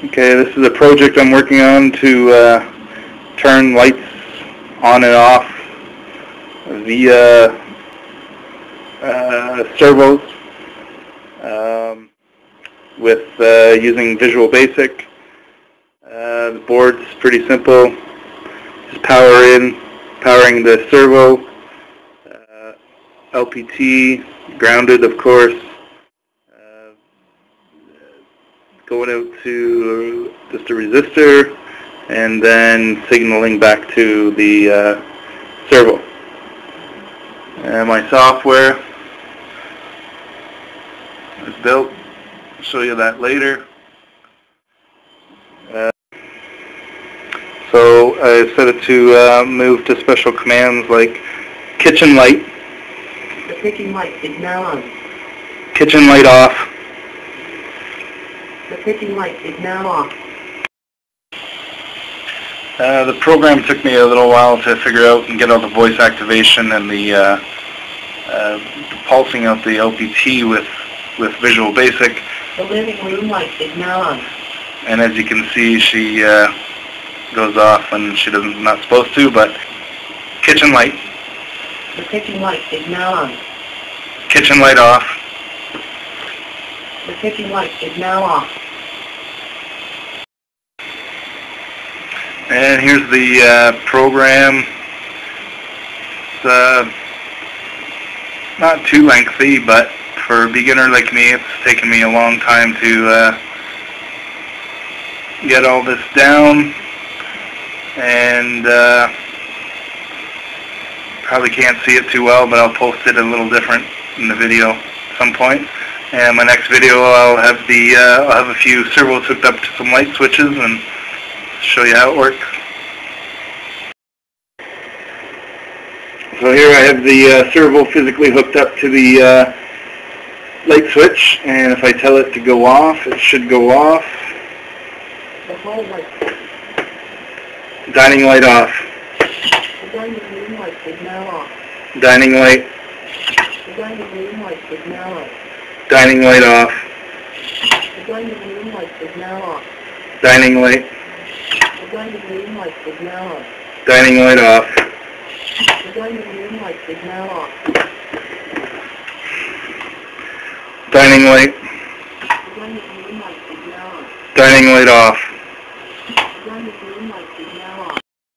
Okay, this is a project I'm working on to turn lights on and off via servos with using Visual Basic. The board's pretty simple. Just powering the servo, LPT, grounded of course, going out to just a resistor, and then signaling back to the servo. And my software is built. I'll show you that later. So I set it to move to special commands like kitchen light. The kitchen light is now on. Kitchen light off. The kitchen light is now off. The program took me a little while to figure out and get all the voice activation and the pulsing of the LPT with Visual Basic. The living room light is now on. And as you can see, she goes off when she doesn't, not supposed to, but kitchen light. The kitchen light is now on. Kitchen light off. The kitchen light is now off. And here's the program. It's not too lengthy, but for a beginner like me, it's taken me a long time to get all this down. And probably can't see it too well, but I'll post it a little different in the video at some point. And my next video, I'll have a few servos hooked up to some light switches and show you how it works. So here I have the servo physically hooked up to the light switch, and if I tell it to go off, it should go off. The whole light. Dining light off. The dining room light is now off. Dining light. The dining room light is now off. Dining light off. The dining room light is now off. Dining light. The dining room light is now off. Dining light off. The dining room light is now off. Dining light. The dining room light is now on. Dining light off.